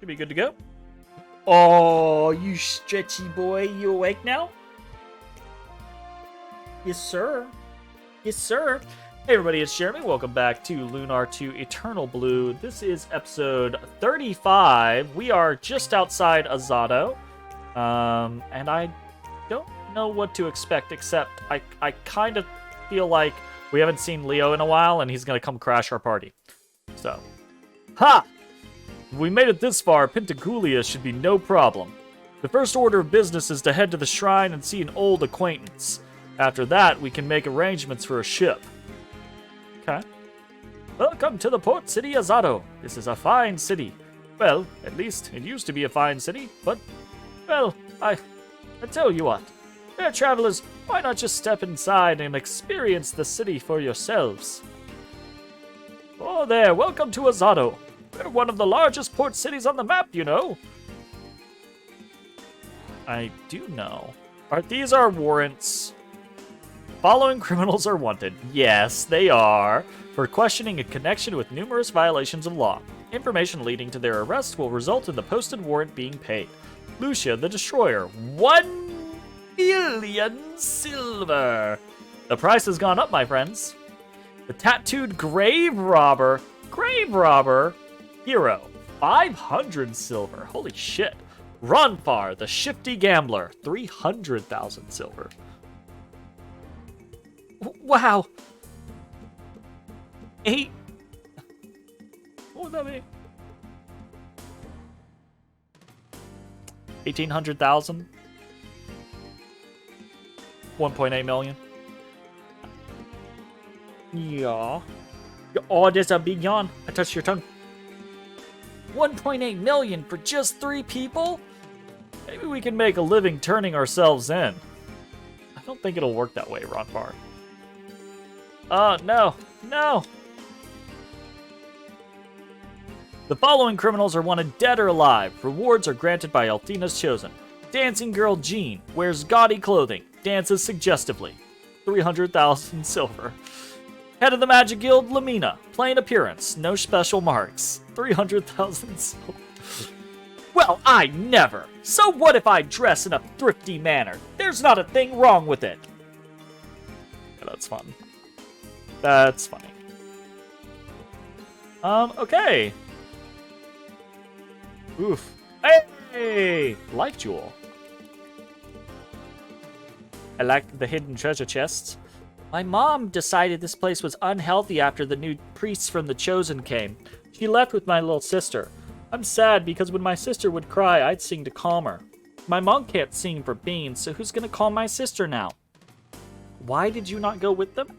be good to go. Oh, you stretchy boy. You awake now? Yes, sir. Yes, sir. Hey, everybody, it's Jeremy. Welcome back to Lunar to Eternal Blue. This is episode 35. We are just outside Azado. And I don't know what to expect, except I kind of feel like we haven't seen Leo in a while, and he's going to come crash our party. So, ha! If we made it this far, Pentagoulia should be no problem. The first order of business is to head to the shrine and see an old acquaintance. After that, we can make arrangements for a ship. Okay. Welcome to the port city Azado. This is a fine city. Well, at least it used to be a fine city, but, well, I tell you what. Fair travelers, why not just step inside and experience the city for yourselves? Oh there, welcome to Azado. We're one of the largest port cities on the map, you know. I do know. These are warrants. Following criminals are wanted. Yes, they are. For questioning in connection with numerous violations of law. Information leading to their arrest will result in the posted warrant being paid. Lucia the Destroyer. 1 billion silver. The price has gone up, my friends. The Tattooed Grave Robber. Hero. 500 silver. Holy shit. Ronfar, the Shifty Gambler. 300,000 silver. Wow. 8. What would that be? 1,800,000. 1.8 million. Yeah. Oh, there's a big yawn. I touched your tongue. 1.8 million for just 3 people? Maybe we can make a living turning ourselves in. I don't think it'll work that way, Ronfar. Oh, no. No. The following criminals are wanted dead or alive. Rewards are granted by Althena's Chosen. Dancing Girl Jean wears gaudy clothing, dances suggestively. 300,000 silver. Head of the Magic Guild, Lamina. Plain appearance, no special marks. 300,000 silver. Well, I never. So what if I dress in a thrifty manner? There's not a thing wrong with it. Yeah, that's fun. That's funny. Okay. Oof. Hey! Life Jewel. I like the hidden treasure chests. My mom decided this place was unhealthy after the new priests from the Chosen came. She left with my little sister. I'm sad because when my sister would cry, I'd sing to calm her. My mom can't sing for beans, so who's gonna calm my sister now? Why did you not go with them?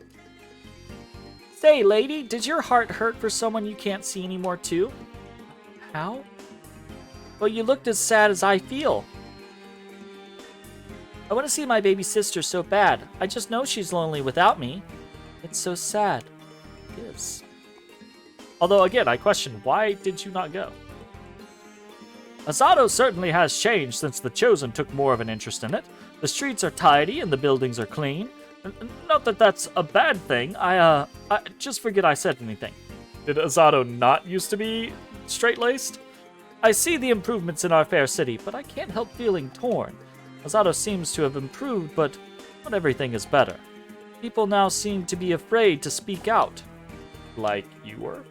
Say, lady, did your heart hurt for someone you can't see anymore too? How? Well, you looked as sad as I feel. I want to see my baby sister so bad. I just know she's lonely without me. It's so sad. It is. Although, again, I question, why did you not go? Azado certainly has changed since the Chosen took more of an interest in it. The streets are tidy and the buildings are clean. Not that that's a bad thing. I just forget I said anything. Did Azado not used to be straight-laced? I see the improvements in our fair city, but I can't help feeling torn. Azado seems to have improved, but not everything is better. People now seem to be afraid to speak out. Like you were?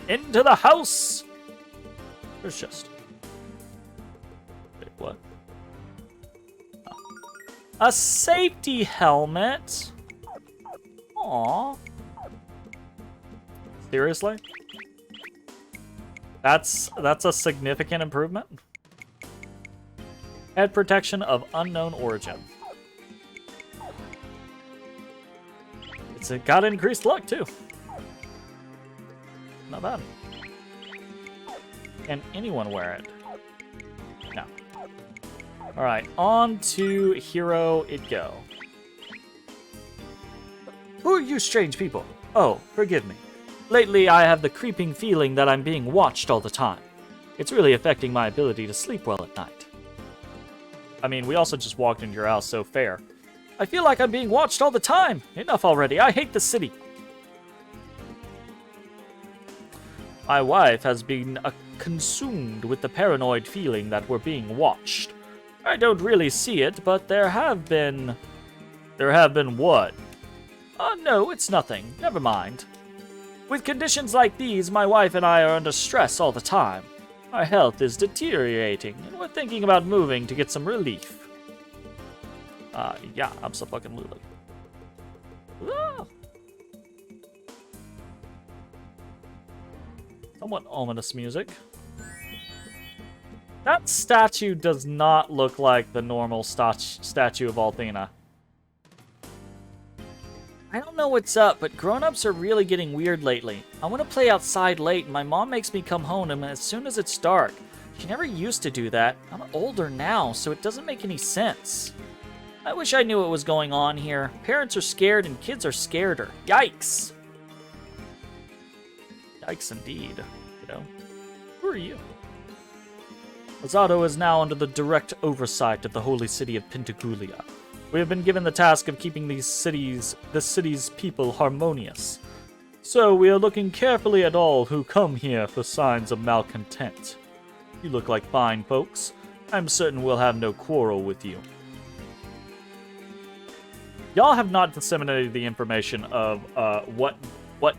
Into the house! There's just... Wait, what? Oh. A safety helmet? Aww. Seriously? That's a significant improvement? Head protection of unknown origin. It's got increased luck, too. Not bad. Can anyone wear it? No. Alright, on to Hero it go. Who are you strange people? Oh, forgive me. Lately, I have the creeping feeling that I'm being watched all the time. It's really affecting my ability to sleep well at night. I mean, we also just walked into your house, so fair. I feel like I'm being watched all the time. Enough already. I hate the city. My wife has been consumed with the paranoid feeling that we're being watched. I don't really see it, but there have been... There have been what? No, it's nothing. Never mind. With conditions like these, my wife and I are under stress all the time. Our health is deteriorating, and we're thinking about moving to get some relief. Yeah, abso-fucking-lutely. Ah. Somewhat ominous music. That statue does not look like the normal statue of Althena. I don't know what's up, but grown-ups are really getting weird lately. I want to play outside late, and my mom makes me come home as soon as it's dark. She never used to do that. I'm older now, so it doesn't make any sense. I wish I knew what was going on here. Parents are scared, and kids are scareder. Yikes! Yikes indeed, you know. Who are you? Azado is now under the direct oversight of the holy city of Pentagoulia. We have been given the task of keeping this city's people harmonious. So we are looking carefully at all who come here for signs of malcontent. You look like fine folks. I'm certain we'll have no quarrel with you. Y'all have not disseminated the information of what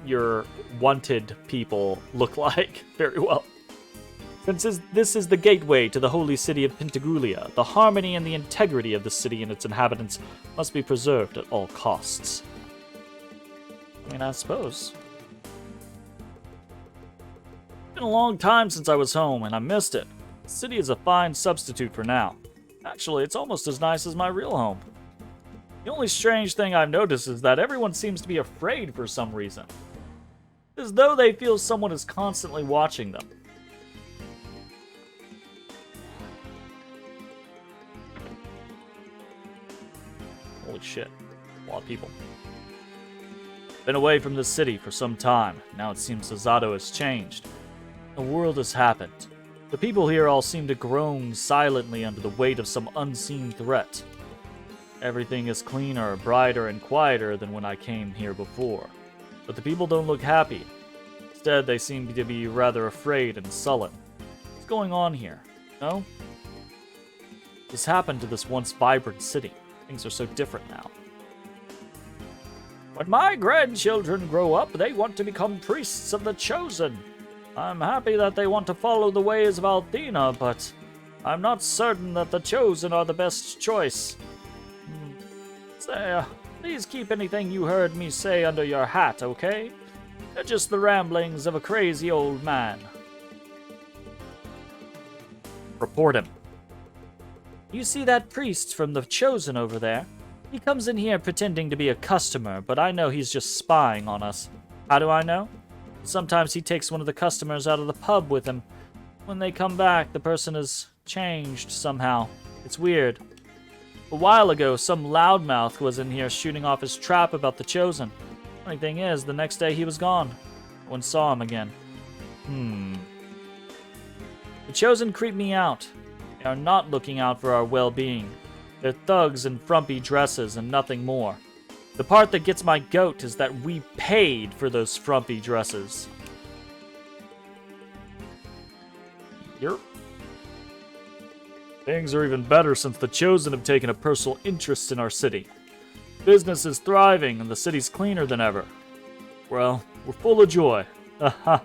your wanted people look like very well. Since this is the gateway to the holy city of Pentagoulia, the harmony and the integrity of the city and its inhabitants must be preserved at all costs. I mean, I suppose. It's been a long time since I was home, and I missed it. The city is a fine substitute for now. Actually, it's almost as nice as my real home. The only strange thing I've noticed is that everyone seems to be afraid for some reason. As though they feel someone is constantly watching them. Holy shit. A lot of people. Been away from the city for some time. Now it seems Azado has changed. The world has happened. The people here all seem to groan silently under the weight of some unseen threat. Everything is cleaner, brighter, and quieter than when I came here before. But the people don't look happy. Instead, they seem to be rather afraid and sullen. What's going on here? No? This happened to this once vibrant city. Things are so different now. When my grandchildren grow up, they want to become priests of the Chosen. I'm happy that they want to follow the ways of Althena, but I'm not certain that the Chosen are the best choice. Please keep anything you heard me say under your hat, okay? They're just the ramblings of a crazy old man. Report him. You see that priest from the Chosen over there? He comes in here pretending to be a customer, but I know he's just spying on us. How do I know? Sometimes he takes one of the customers out of the pub with him. When they come back, the person has changed somehow. It's weird. A while ago, some loudmouth was in here shooting off his trap about the Chosen. Funny thing is, the next day he was gone. No one saw him again. The Chosen creep me out. They are not looking out for our well-being. They're thugs in frumpy dresses and nothing more. The part that gets my goat is that we paid for those frumpy dresses. Yerp. Things are even better since the Chosen have taken a personal interest in our city. Business is thriving and the city's cleaner than ever. Well, we're full of joy. Oh,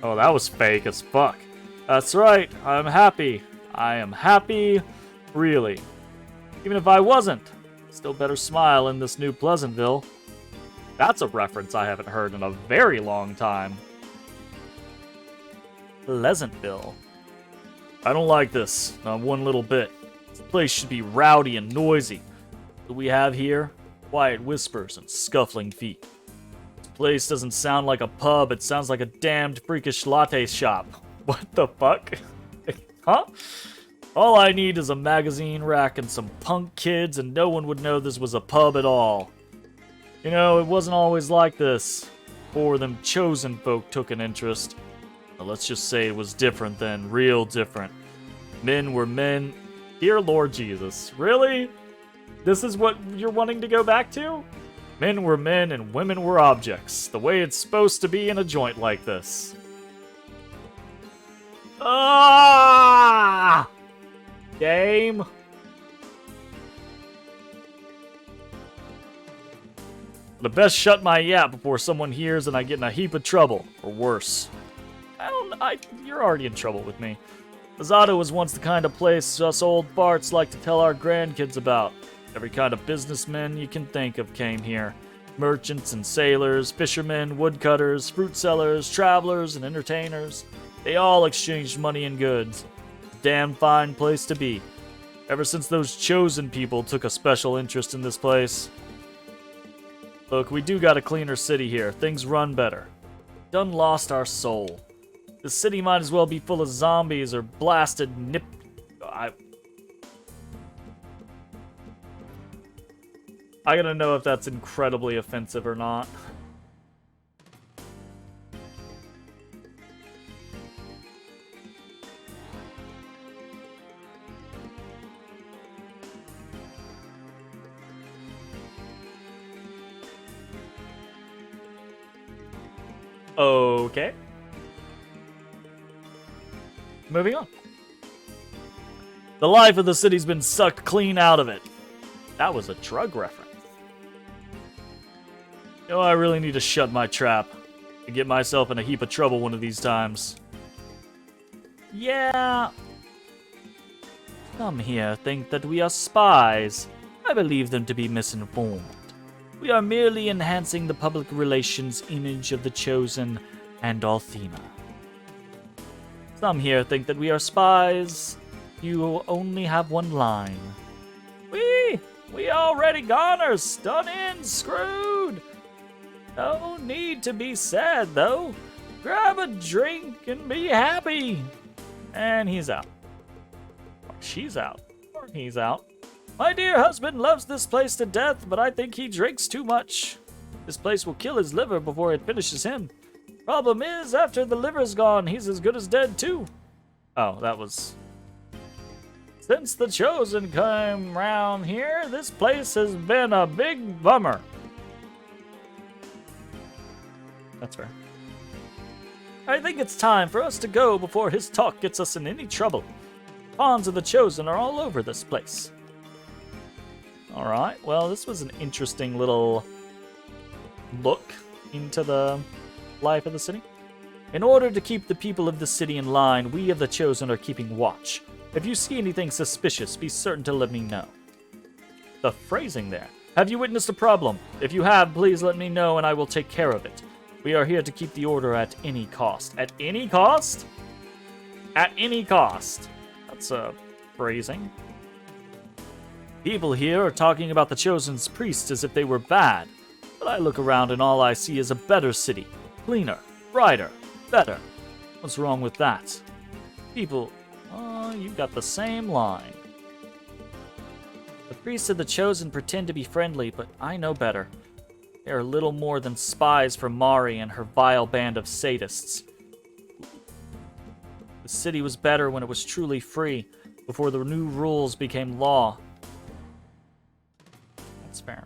that was fake as fuck. That's right, I'm happy. I am happy, really. Even if I wasn't, still better smile in this new Pleasantville. That's a reference I haven't heard in a very long time. Pleasantville. I don't like this, not one little bit. This place should be rowdy and noisy. What we have here? Quiet whispers and scuffling feet. This place doesn't sound like a pub, it sounds like a damned freakish latte shop. What the fuck? Huh? All I need is a magazine rack and some punk kids, and no one would know this was a pub at all. You know, it wasn't always like this. Before them Chosen folk took an interest. Well, let's just say it was different then, real different. Men were men. Dear Lord Jesus, really? This is what you're wanting to go back to? Men were men and women were objects, the way it's supposed to be in a joint like this. Ah! Game. The best shut my yap before someone hears and I get in a heap of trouble, or worse. You're already in trouble with me. Azado was once the kind of place us old farts like to tell our grandkids about. Every kind of businessman you can think of came here. Merchants and sailors, fishermen, woodcutters, fruit sellers, travelers, and entertainers. They all exchanged money and goods. Damn fine place to be. Ever since those chosen people took a special interest in this place. Look, we do got a cleaner city here. Things run better. Done lost our soul. This city might as well be full of zombies or blasted I gotta know if that's incredibly offensive or not. Okay. Moving on. The life of the city's been sucked clean out of it. That was a drug reference. You know, I really need to shut my trap and get myself in a heap of trouble one of these times. Yeah. Some here think that we are spies. I believe them to be misinformed. We are merely enhancing the public relations image of the Chosen and Althema. Some here think that we are spies. You only have one line. We already goners, done in, screwed. No need to be sad, though. Grab a drink and be happy. And he's out. Or she's out. Or he's out. My dear husband loves this place to death, but I think he drinks too much. This place will kill his liver before it finishes him. Problem is, after the liver's gone, he's as good as dead, too. Oh, that was... Since the Chosen came round here, this place has been a big bummer. That's fair. I think it's time for us to go before his talk gets us in any trouble. Pawns of the Chosen are all over this place. Alright, well, this was an interesting little look into the life of the city. In order to keep the people of the city in line, we of the Chosen are keeping watch. If you see anything suspicious, be certain to let me know. The phrasing there. Have you witnessed a problem? If you have, please let me know and I will take care of it. We are here to keep the order at any cost. At any cost? At any cost. That's a phrasing. People here are talking about the Chosen's priests as if they were bad. But I look around and all I see is a better city. Cleaner, brighter, better. What's wrong with that? People, you've got the same line. The priests of the Chosen pretend to be friendly, but I know better. They are little more than spies for Mari and her vile band of sadists. The city was better when it was truly free, before the new rules became law. That's fair.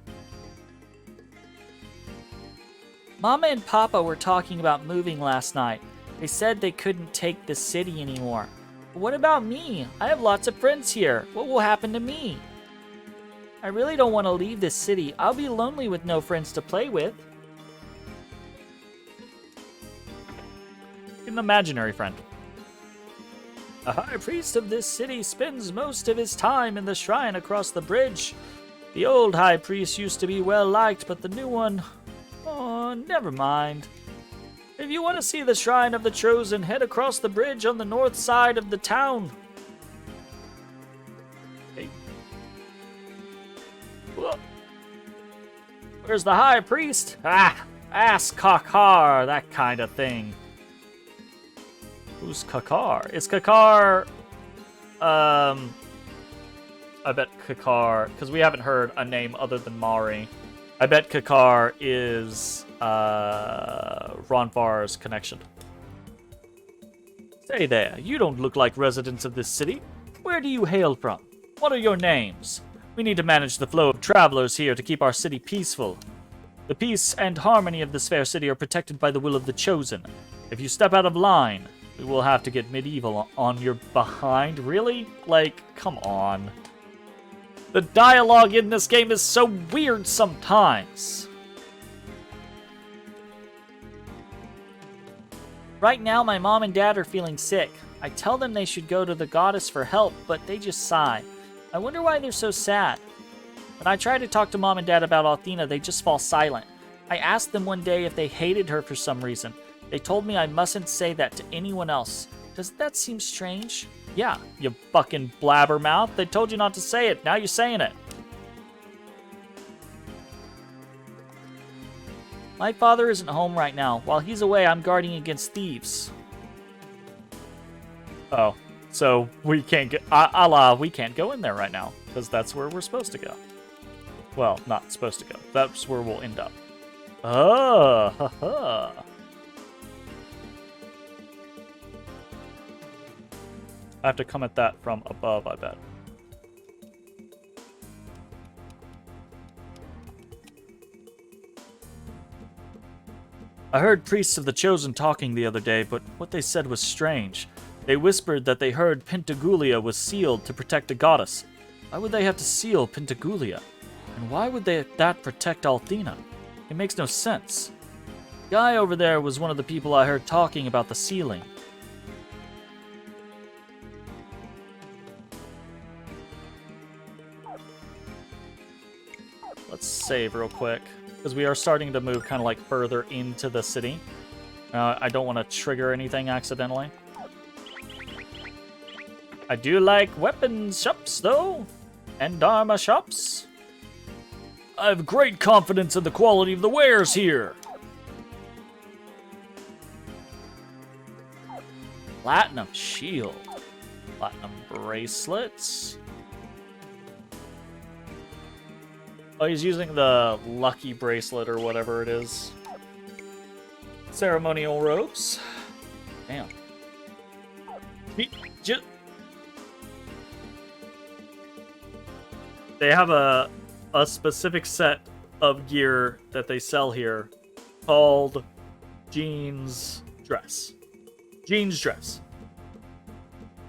Mama and Papa were talking about moving last night. They said they couldn't take the city anymore. But what about me? I have lots of friends here. What will happen to me? I really don't want to leave this city. I'll be lonely with no friends to play with. An imaginary friend. The high priest of this city spends most of his time in the shrine across the bridge. The old high priest used to be well liked, but the new one... Oh, never mind. If you want to see the shrine of the Chosen, head across the bridge on the north side of the town. Hey. Whoa. Where's the high priest? Ask Kakar, that kind of thing. Who's Kakar? Is Kakar... I bet Kakar, because we haven't heard a name other than Mari. I bet Kakar is Ronfar's connection. Say there, you don't look like residents of this city. Where do you hail from? What are your names? We need to manage the flow of travelers here to keep our city peaceful. The peace and harmony of this fair city are protected by the will of the Chosen. If you step out of line, we will have to get medieval on your behind. Really? Like, come on. The dialogue in this game is so weird sometimes. Right now, my mom and dad are feeling sick. I tell them they should go to the goddess for help, but they just sigh. I wonder why they're so sad. When I try to talk to mom and dad about Althena, they just fall silent. I asked them one day if they hated her for some reason. They told me I mustn't say that to anyone else. Doesn't that seem strange? Yeah, you fucking blabbermouth. They told you not to say it. Now you're saying it. My father isn't home right now. While he's away, I'm guarding against thieves. Oh, so we can't get... we can't go in there right now, because that's where we're supposed to go. Well, not supposed to go. That's where we'll end up. Oh, haha. I have to come at that from above, I bet. I heard priests of the Chosen talking the other day, but what they said was strange. They whispered that they heard Pentagulia was sealed to protect a goddess. Why would they have to seal Pentagulia? And why would that protect Althena? It makes no sense. The guy over there was one of the people I heard talking about the sealing. Let's save real quick, because we are starting to move kind of like further into the city. I don't want to trigger anything accidentally. I do like weapons shops, though, and armor shops. I have great confidence in the quality of the wares here. Platinum shield. Platinum bracelets. Oh, he's using the lucky bracelet or whatever it is. Ceremonial robes. Damn. They have a specific set of gear that they sell here called jeans dress. Jeans dress.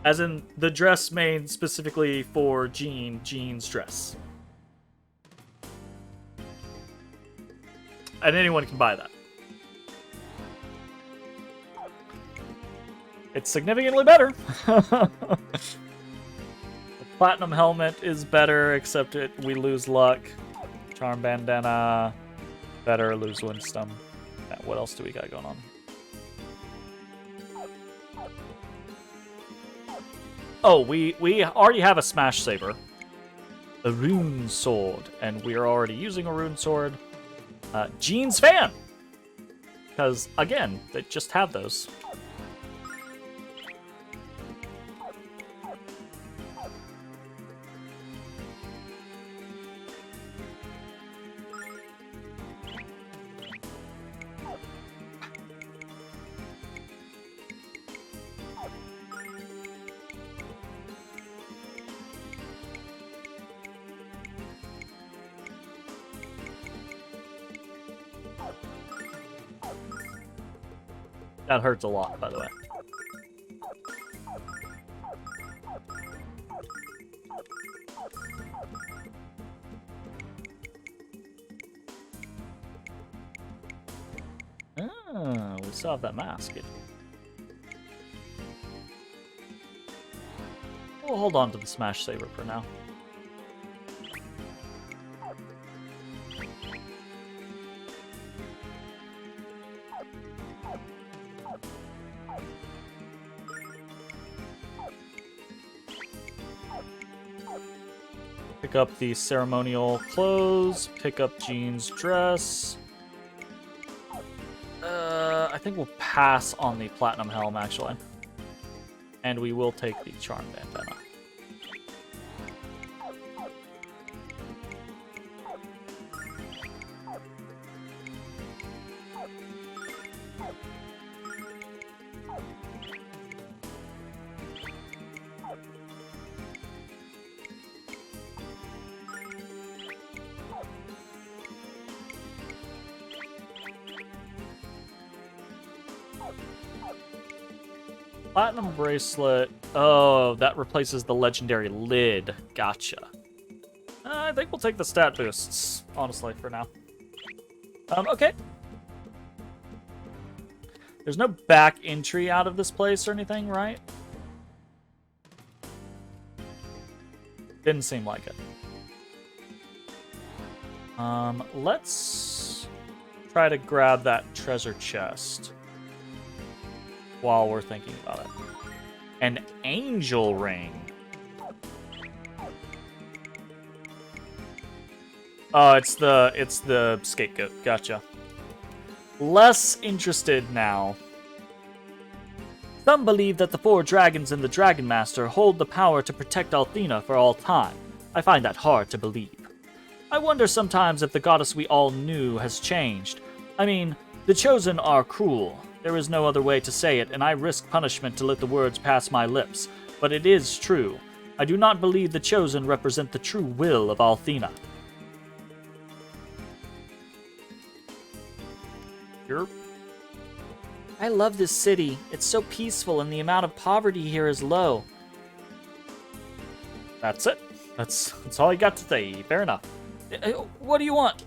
As in the dress made specifically for jeans dress. And anyone can buy that. It's significantly better. The platinum helmet is better, except we lose luck. Charm bandana, better, lose wisdom. What else do we got going on? Oh, we already have a smash saber. A rune sword, and we are already using a rune sword. Jeans fan! Because, again, they just have those. That hurts a lot, by the way. Ah, we still have that mask. We'll hold on to the Smash Saber for now. Pick up the ceremonial clothes, pick up Jean's dress. I think we'll pass on the platinum helm, actually. And we will take the charm bandana. Platinum bracelet. Oh, that replaces the legendary lid. Gotcha. I think we'll take the stat boosts, honestly, for now. Okay. There's no back entry out of this place or anything, right? Didn't seem like it. Let's try to grab that treasure chest while we're thinking about it. An angel ring. Oh, it's the scapegoat. Gotcha. Less interested now. Some believe that the 4 dragons and the Dragon Master hold the power to protect Althena for all time. I find that hard to believe. I wonder sometimes if the goddess we all knew has changed. I mean, the Chosen are cruel. There is no other way to say it, and I risk punishment to let the words pass my lips. But it is true. I do not believe the Chosen represent the true will of Althena. Sure. I love this city. It's so peaceful, and the amount of poverty here is low. That's it. That's all I got to say. Fair enough. What do you want?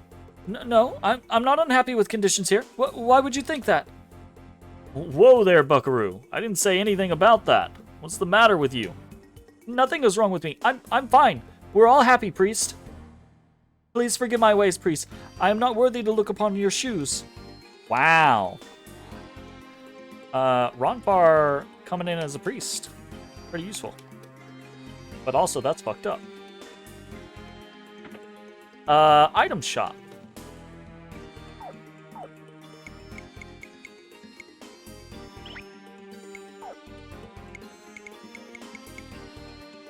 No, I'm not unhappy with conditions here. Why would you think that? Whoa there, buckaroo. I didn't say anything about that. What's the matter with you? Nothing is wrong with me. I'm fine. We're all happy, priest. Please forgive my ways, priest. I am not worthy to look upon your shoes. Wow. Ronfar coming in as a priest. Pretty useful. But also, that's fucked up. Item shop.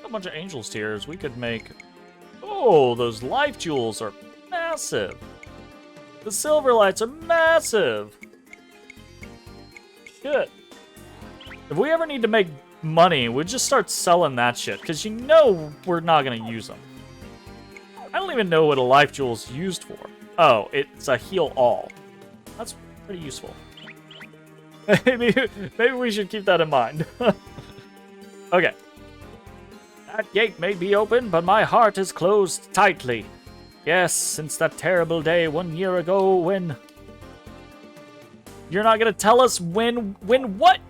A bunch of angels tiers. We could make... Oh, those life jewels are massive. The silver lights are massive. Shit. If we ever need to make money, we'd just start selling that shit, because you know we're not going to use them. I don't even know what a life jewel is used for. Oh, it's a heal all. That's pretty useful. maybe we should keep that in mind. Okay. That gate may be open, but my heart is closed tightly. Yes, since that terrible day 1 year ago when... You're not gonna tell us when what,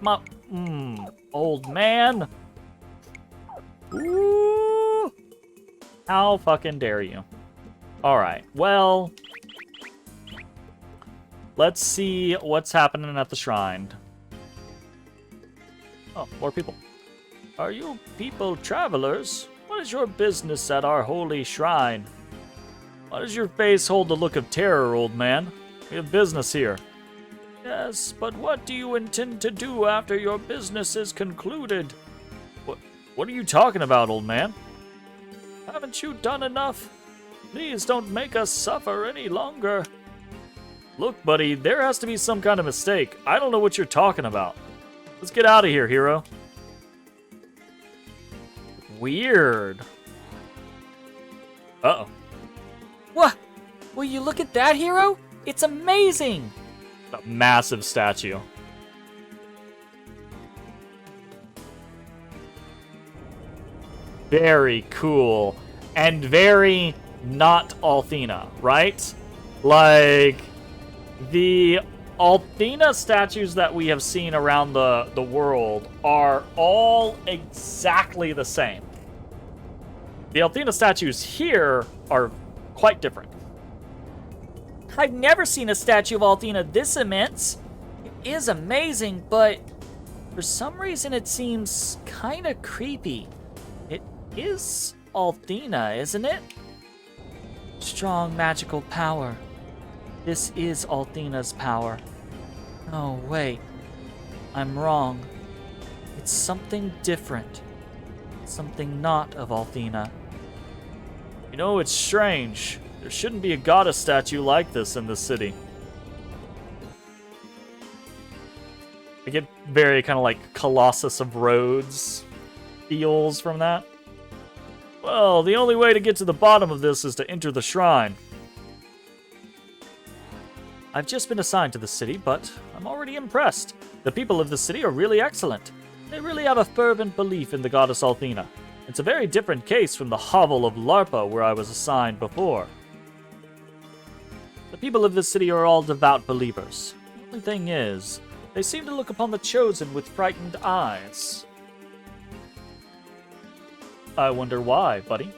old man? Ooh. How fucking dare you? Alright, well... Let's see what's happening at the shrine. Oh, more people. Are you people travelers? What is your business at our holy shrine? Why does your face hold the look of terror, old man? We have business here. Yes, but what do you intend to do after your business is concluded? What are you talking about, old man? Haven't you done enough? Please don't make us suffer any longer. Look, buddy, there has to be some kind of mistake. I don't know what you're talking about. Let's get out of here, hero. Weird. Uh-oh. What? Will you look at that, hero? It's amazing! A massive statue. Very cool. And very not Althena, right? Like, the Althena statues that we have seen around the world are all exactly the same. The Althena statues here are quite different. I've never seen a statue of Althena this immense. It is amazing, but for some reason it seems kind of creepy. It is Althena, isn't it? Strong magical power. This is Althena's power. Oh, wait. I'm wrong. It's something different. Something not of Althena. You know, it's strange. There shouldn't be a goddess statue like this in this city. I get very kind of like Colossus of Rhodes feels from that. Well, the only way to get to the bottom of this is to enter the shrine. I've just been assigned to the city, but I'm already impressed. The people of the city are really excellent. They really have a fervent belief in the goddess Althena. It's a very different case from the hovel of Larpa where I was assigned before. The people of this city are all devout believers. The only thing is, they seem to look upon the Chosen with frightened eyes. I wonder why, buddy.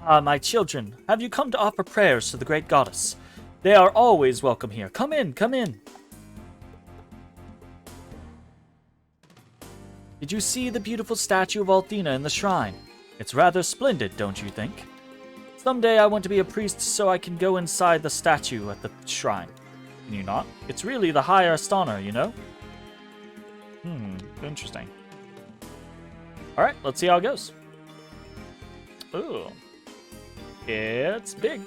Ah, my children, have you come to offer prayers to the great goddess? They are always welcome here. Come in, come in. Did you see the beautiful statue of Althena in the shrine? It's rather splendid, don't you think? Someday I want to be a priest so I can go inside the statue at the shrine. Can you not? It's really the highest honor, you know? Interesting. Alright, let's see how it goes. Ooh. It's big.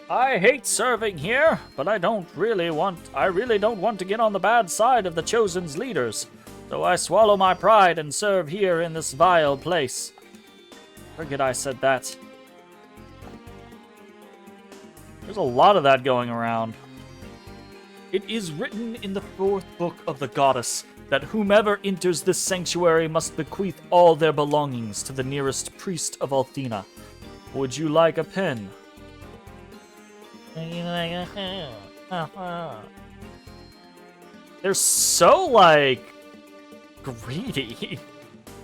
I hate serving here, but I really don't want to get on the bad side of the Chosen's leaders. So I swallow my pride and serve here in this vile place. Forget I said that. There's a lot of that going around. It is written in the 4th book of the goddess that whomever enters this sanctuary must bequeath all their belongings to the nearest priest of Althena. Would you like a pen? They're so, like, greedy.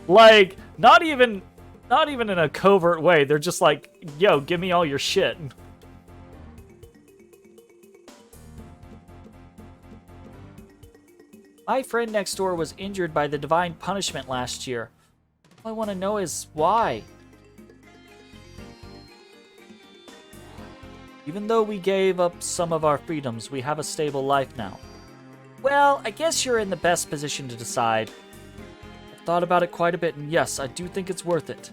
Like, not even in a covert way. They're just like, yo, give me all your shit. My friend next door was injured by the divine punishment last year. All I want to know is why. Even though we gave up some of our freedoms, we have a stable life now. Well, I guess you're in the best position to decide. I've thought about it quite a bit, and yes, I do think it's worth it.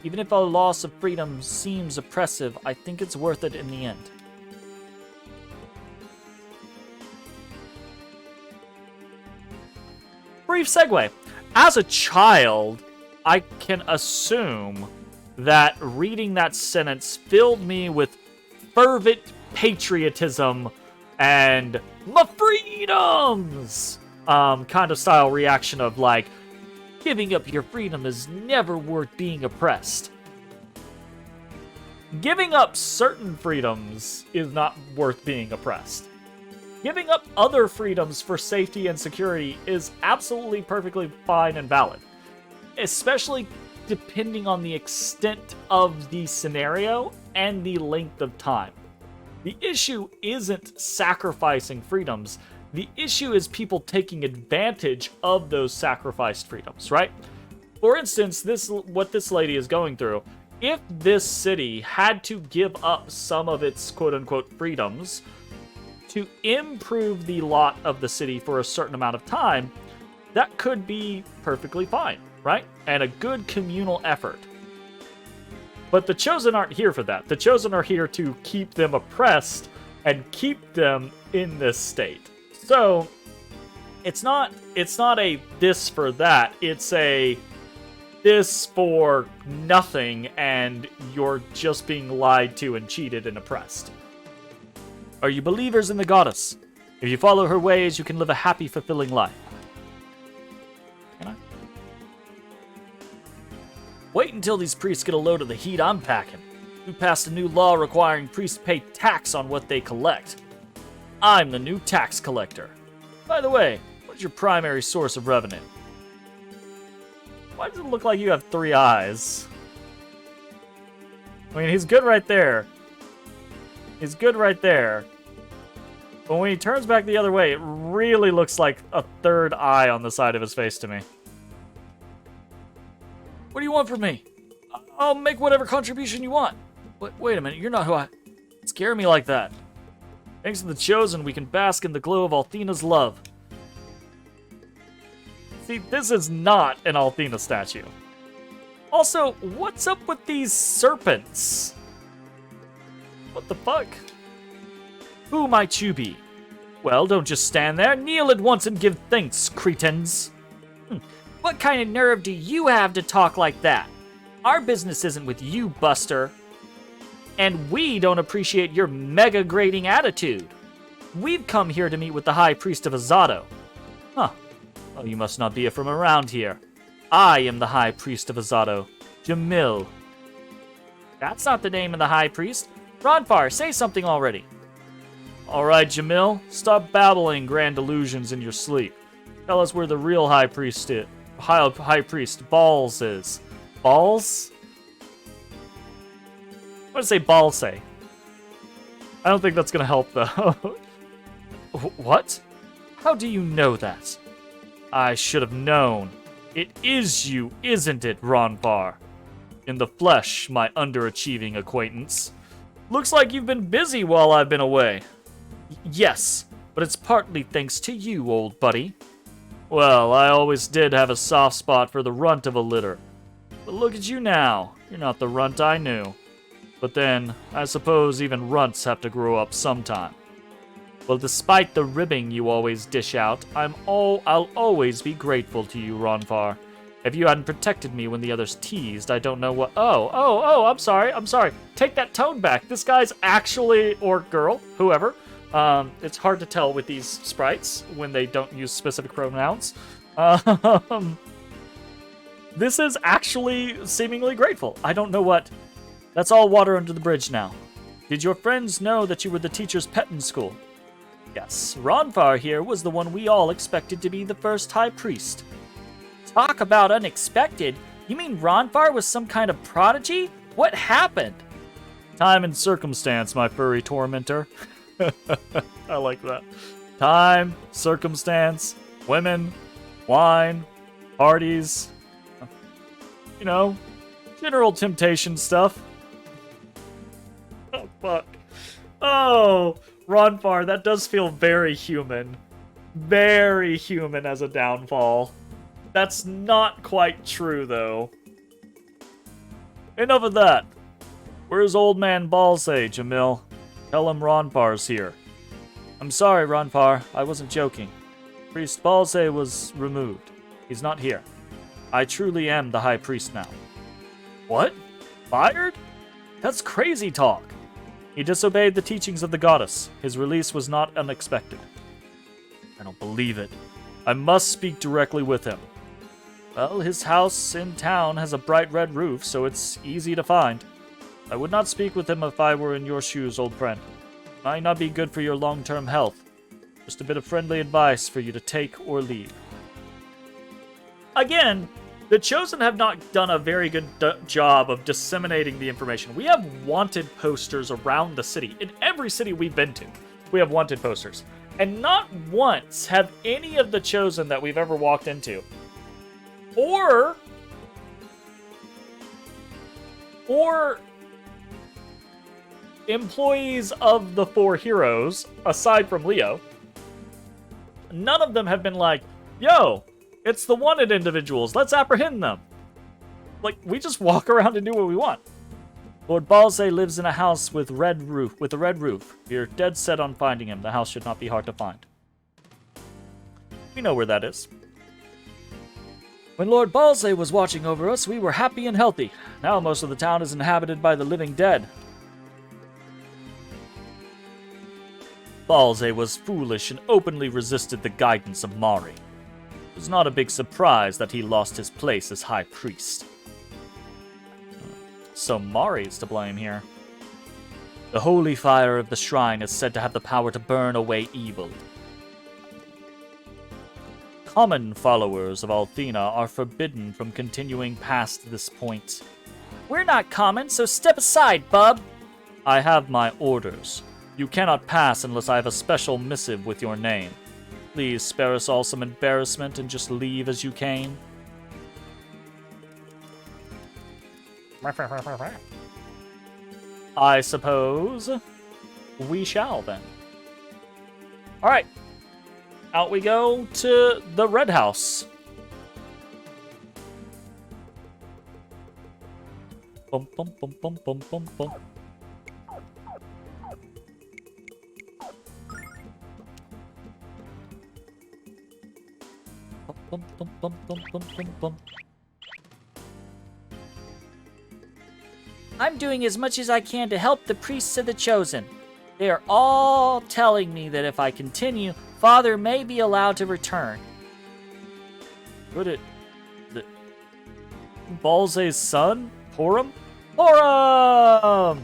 Even if a loss of freedom seems oppressive, I think it's worth it in the end. Brief segue. As a child, I can assume that reading that sentence filled me with fervent patriotism and my freedoms kind of style reaction of like, giving up your freedom is never worth being oppressed. Giving up certain freedoms is not worth being oppressed. Giving up other freedoms for safety and security is absolutely perfectly fine and valid, especially depending on the extent of the scenario and the length of time. The issue isn't sacrificing freedoms. The issue is people taking advantage of those sacrificed freedoms, right? For instance, what this lady is going through. If this city had to give up some of its quote-unquote freedoms to improve the lot of the city for a certain amount of time, that could be perfectly fine, right? And a good communal effort. But the Chosen aren't here for that. The Chosen are here to keep them oppressed and keep them in this state. So, it's not a this for that. It's a this for nothing, and you're just being lied to and cheated and oppressed. Are you believers in the goddess? If you follow her ways, you can live a happy, fulfilling life. Can I? Wait until these priests get a load of the heat I'm packing. We passed a new law requiring priests pay tax on what they collect. I'm the new tax collector. By the way, what's your primary source of revenue? Why does it look like you have 3 eyes? I mean, he's good right there. He's good right there. But when he turns back the other way, it really looks like a 3rd eye on the side of his face to me. What do you want from me? I'll make whatever contribution you want. Wait a minute, you're not who I... Scare me like that. Thanks to the Chosen, we can bask in the glow of Althena's love. See, this is not an Althena statue. Also, what's up with these serpents? What the fuck? Who might you be? Well, don't just stand there. Kneel at once and give thanks, cretins. What kind of nerve do you have to talk like that? Our business isn't with you, Buster. And we don't appreciate your mega grading attitude. We've come here to meet with the High Priest of Azado. Huh. Oh, you must not be from around here. I am the High Priest of Azado, Jamil. That's not the name of the High Priest. Ronfar, say something already. All right, Jamil, stop babbling grand illusions in your sleep. Tell us where the real High Priest is. High Priest Balls is. Balls? I'm gonna say Balse. I don't think that's gonna help though. What? How do you know that? I should have known. It is you, isn't it, Ronfar? In the flesh, my underachieving acquaintance. Looks like you've been busy while I've been away. Yes, but it's partly thanks to you, old buddy. Well, I always did have a soft spot for the runt of a litter. But look at you now. You're not the runt I knew. But then, I suppose even runts have to grow up sometime. Well, despite the ribbing you always dish out, I'll always be grateful to you, Ronfar. If you hadn't protected me when the others teased, I don't know what— Oh, I'm sorry. Take that tone back. This guy's actually— or girl, whoever. It's hard to tell with these sprites when they don't use specific pronouns. This is actually seemingly grateful. I don't know what— That's all water under the bridge now. Did your friends know that you were the teacher's pet in school? Yes, Ronfar here was the one we all expected to be the first High Priest. Talk about unexpected. You mean Ronfar was some kind of prodigy? What happened? Time and circumstance, my furry tormentor. I like that. Time, circumstance, women, wine, parties. You know, general temptation stuff. Oh, fuck. Oh, Ronfar, that does feel very human. Very human as a downfall. That's not quite true, though. Enough of that. Where's old man Balse, Jamil? Tell him Ronfar's here. I'm sorry, Ronfar. I wasn't joking. Priest Balse was removed. He's not here. I truly am the High Priest now. What? Fired? That's crazy talk. He disobeyed the teachings of the goddess. His release was not unexpected. I don't believe it. I must speak directly with him. Well, his house in town has a bright red roof, so it's easy to find. I would not speak with him if I were in your shoes, old friend. It might not be good for your long-term health. Just a bit of friendly advice for you to take or leave. Again, the Chosen have not done a very good job of disseminating the information. We have wanted posters around the city. In every city we've been to, we have wanted posters. And not once have any of the Chosen that we've ever walked into, or employees of the four heroes, aside from Leo, none of them have been like, yo, it's the wanted individuals, let's apprehend them. Like, we just walk around and do what we want. Lord Balse lives in a house with a red roof. You're dead set on finding him. The house should not be hard to find. We know where that is. When Lord Balse was watching over us, we were happy and healthy. Now most of the town is inhabited by the living dead. Balse was foolish and openly resisted the guidance of Mari. It was not a big surprise that he lost his place as High Priest. So Mari's to blame here. The holy fire of the shrine is said to have the power to burn away evil. Common followers of Althena are forbidden from continuing past this point. We're not common, so step aside, bub. I have my orders. You cannot pass unless I have a special missive with your name. Please spare us all some embarrassment and just leave as you came. I suppose we shall then. Alright. Out we go to the Red House. Bum, bum, bum, bum, bum, bum, bum. Bum, bum, bum, bum, bum, bum, bum. I'm doing as much as I can to help the priests of the Chosen. They are all telling me that if I continue, Father may be allowed to return. Would it... Balze's son? Porum? Porum!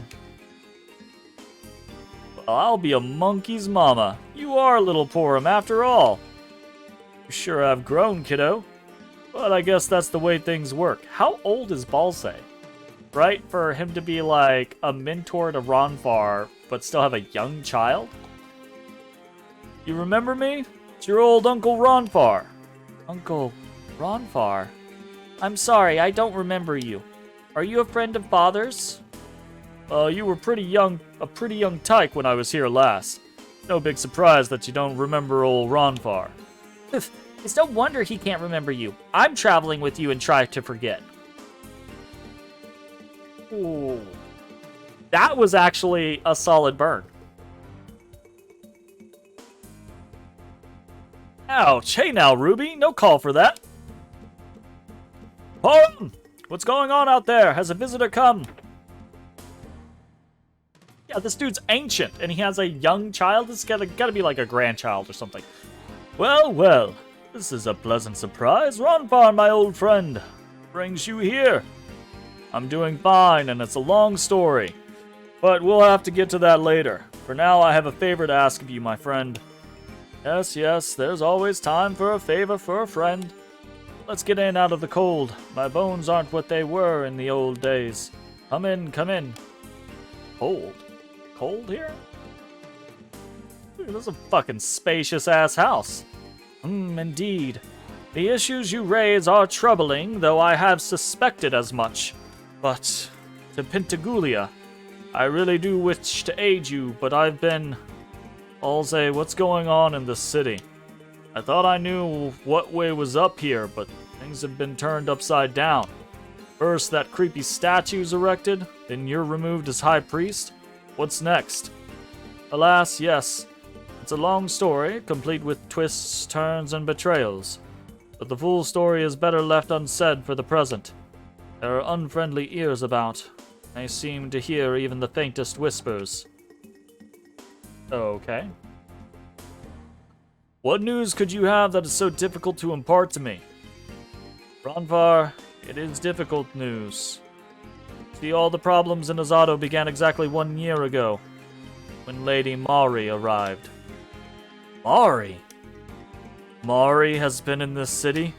Well, I'll be a monkey's mama. You are little Porum after all. You sure have grown, kiddo. But I guess that's the way things work. How old is Balze? Right? For him to be like a mentor to Ronfar, but still have a young child? You remember me? It's your old Uncle Ronfar. Uncle Ronfar? I'm sorry, I don't remember you. Are you a friend of Father's? You were a pretty young tyke when I was here last. No big surprise that you don't remember old Ronfar. It's no wonder he can't remember you. I'm traveling with you and try to forget. Ooh. That was actually a solid burn. Ouch. Hey now, Ruby. No call for that. Porum! What's going on out there? Has a visitor come? Yeah, this dude's ancient, and he has a young child. It's gotta be like a grandchild or something. Well, well. This is a pleasant surprise. Ronfar, my old friend. Brings you here. I'm doing fine, and it's a long story. But we'll have to get to that later. For now, I have a favor to ask of you, my friend. Yes, yes, there's always time for a favor for a friend. Let's get in out of the cold. My bones aren't what they were in the old days. Come in, come in. Cold? Cold here? Dude, this is a fucking spacious-ass house. Indeed. The issues you raise are troubling, though I have suspected as much. But, to Pentagulia, I really do wish to aid you, but I've been... Balze, what's going on in this city? I thought I knew what way was up here, but things have been turned upside down. First, that creepy statue's erected, then you're removed as High Priest. What's next? Alas, yes. It's a long story, complete with twists, turns, and betrayals. But the full story is better left unsaid for the present. There are unfriendly ears about. They seem to hear even the faintest whispers. Okay. What news could you have that is so difficult to impart to me? Ronfar, it is difficult news. See, all the problems in Azado began exactly 1 year ago, when Lady Mari arrived. Mari? Mari has been in this city?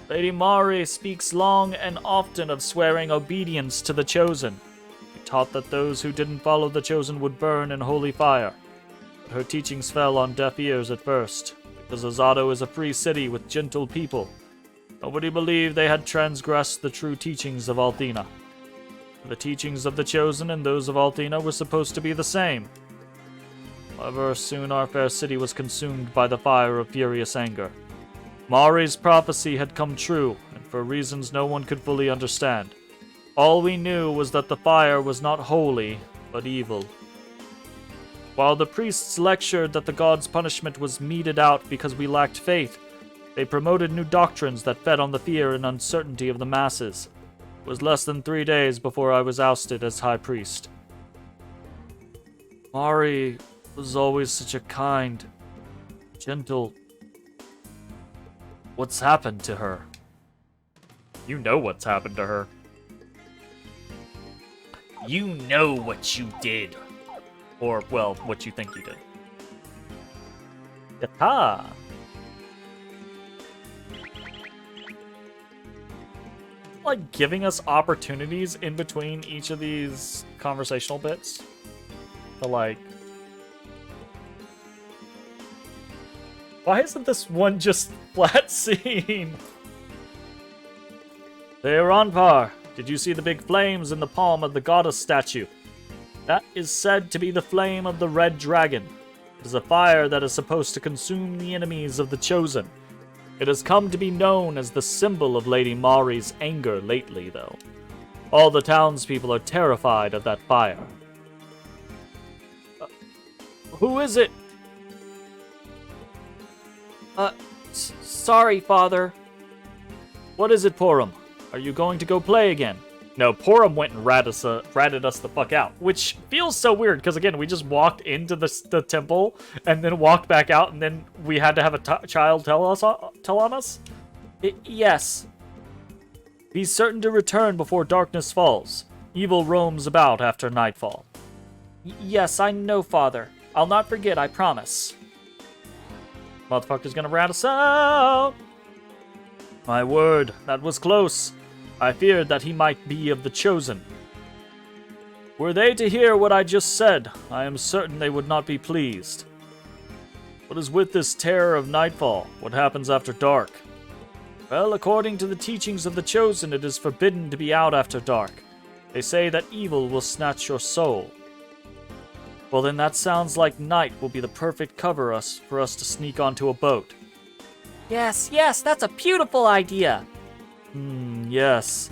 Lady Mari speaks long and often of swearing obedience to the Chosen. She taught that those who didn't follow the Chosen would burn in holy fire. But her teachings fell on deaf ears at first, because Azado is a free city with gentle people. Nobody believed they had transgressed the true teachings of Althena. The teachings of the Chosen and those of Althena were supposed to be the same. However, soon our fair city was consumed by the fire of furious anger. Mari's prophecy had come true, and for reasons no one could fully understand. All we knew was that the fire was not holy, but evil. While the priests lectured that the gods' punishment was meted out because we lacked faith, they promoted new doctrines that fed on the fear and uncertainty of the masses. It was less than 3 days before I was ousted as High Priest. Mari was always such a kind, gentle... What's happened to her? You know what's happened to her. You know what you did. Or, well, what you think you did. Yata! Like, giving us opportunities in between each of these conversational bits. To, like... Why isn't this one just flat scene? There, Ronfar. Did you see the big flames in the palm of the goddess statue? That is said to be the flame of the red dragon. It is a fire that is supposed to consume the enemies of the Chosen. It has come to be known as the symbol of Lady Mari's anger lately, though. All the townspeople are terrified of that fire. Who is it? Sorry, Father. What is it, Porum? Are you going to go play again? No, Porum went and ratted us the fuck out, which feels so weird because again, we just walked into the temple and then walked back out, and then we had to have a child tell on us. Yes. Be certain to return before darkness falls. Evil roams about after nightfall. Yes, I know, Father. I'll not forget, I promise. Motherfucker's gonna rat us out. My word, that was close. I feared that he might be of the Chosen. Were they to hear what I just said, I am certain they would not be pleased. What is with this terror of nightfall? What happens after dark? Well, according to the teachings of the Chosen, it is forbidden to be out after dark. They say that evil will snatch your soul. Well, then that sounds like night will be the perfect cover for us to sneak onto a boat. Yes, that's a beautiful idea. Yes.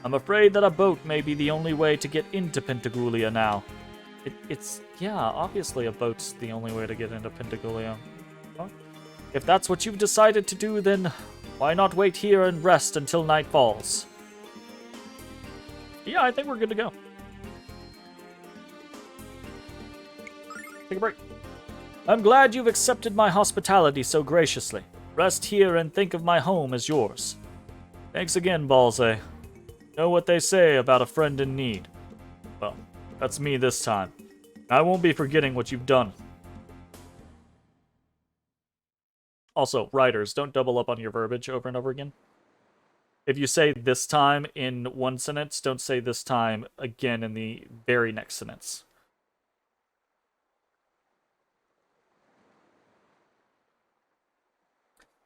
I'm afraid that a boat may be the only way to get into Pentagoulia now. Yeah, obviously a boat's the only way to get into Pentagoulia. Huh? If that's what you've decided to do, then why not wait here and rest until night falls? Yeah, I think we're good to go. Take a break. I'm glad you've accepted my hospitality so graciously. Rest here and think of my home as yours. Thanks again, Balze. Know what they say about a friend in need. Well, that's me this time. I won't be forgetting what you've done. Also, writers, don't double up on your verbiage over and over again. If you say this time in one sentence, don't say this time again in the very next sentence.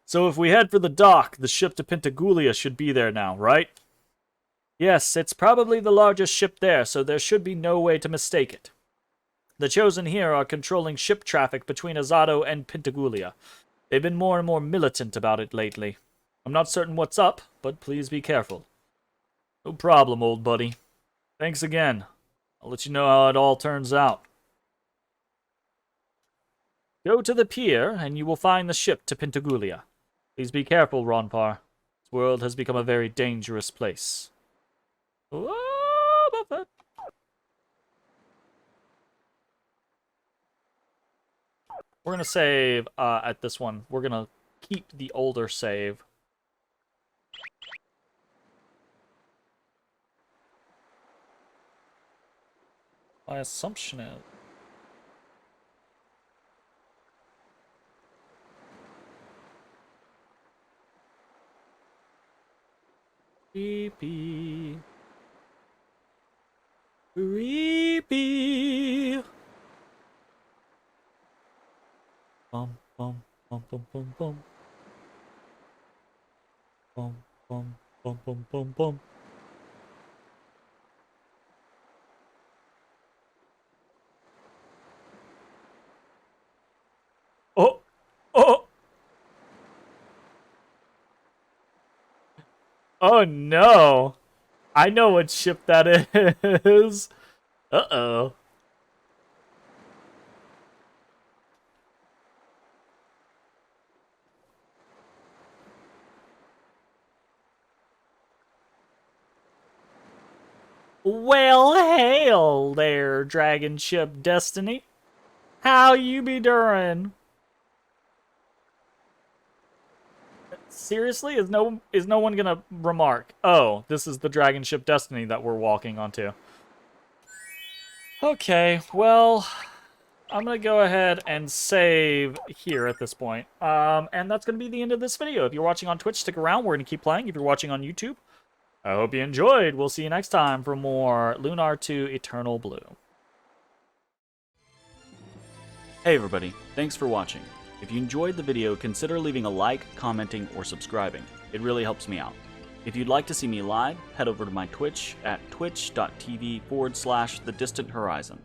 So if we head for the dock, the ship to Pentagoulia should be there now, right? Yes, it's probably the largest ship there, so there should be no way to mistake it. The Chosen here are controlling ship traffic between Azado and Pentagoulia. They've been more and more militant about it lately. I'm not certain what's up, but please be careful. No problem, old buddy. Thanks again. I'll let you know how it all turns out. Go to the pier, and you will find the ship to Pentagoulia. Please be careful, Ronpar. This world has become a very dangerous place. Oh, Buffett. We're going to save at this one. We're going to keep the older save. My assumption is... Creepy. Creepy. Bum, bum, bum, bum, bum, bum. Bum, bum, bum, bum, bum, bum. Oh! Oh! Oh no! I know what ship that is. Uh-oh. Well, hail there, dragon ship Destiny. How you be doing? Seriously, is no one gonna remark? Oh, this is the dragon ship Destiny that we're walking onto. Okay, well, I'm gonna go ahead and save here at this point. And that's gonna be the end of this video. If you're watching on Twitch, stick around. We're gonna keep playing. If you're watching on YouTube, I hope you enjoyed. We'll see you next time for more Lunar 2 Eternal Blue. Hey everybody, thanks for watching. If you enjoyed the video, consider leaving a like, commenting, or subscribing. It really helps me out. If you'd like to see me live, head over to my Twitch at twitch.tv/thedistanthorizon.